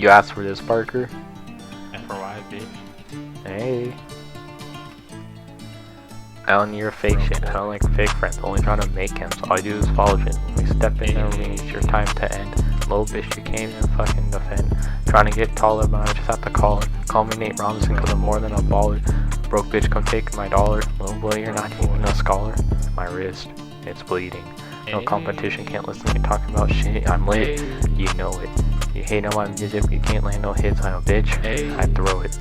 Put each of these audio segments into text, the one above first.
You asked for this, Parker? FY, bitch. Hey. I don't need your fake shit. I don't like fake friends. Only trying to make him. So all I do is follow it. When you step in their ring, it's your time to end. Little bitch, you can't even fucking defend. Trying to get taller, but I just have to call it. Call me Nate Robinson cause I'm more than a baller. Broke bitch, come take my dollar. Little boy, you're not even a scholar. My wrist, it's bleeding. No competition, can't listen to me talking about shit. I'm lit, you know it. You hate on my music, you can't land no hits. I'm a bitch, I throw it.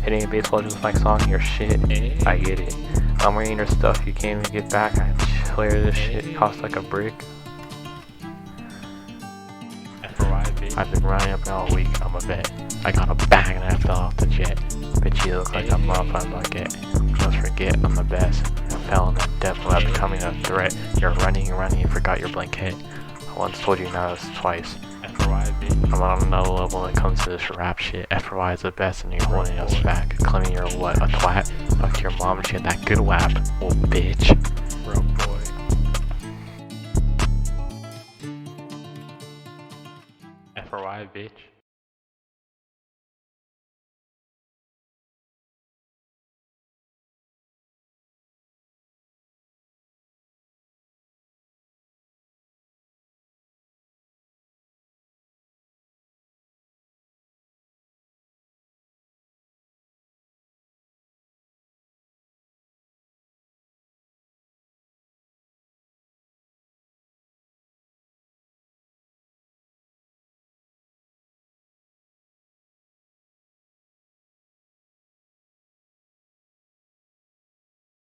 Hitting a baseball just my song, you're shit. I get it. I'm reading your stuff, you can't even get back. I clear this shit, costs like a brick. I've been running up now all week, I'm a vet. I got a bang and I fell off the jet. Bitch, you look like a motherfucking bucket. Just forget I'm the best. I fell in the depth without becoming a threat. You're running, you forgot your blanket. I once told you now this twice. I'm on another level when it comes to this rap shit. FY is the best and you're holding us back. Claiming you're what, a twat? Fuck your mom, she had that good whap, old bitch.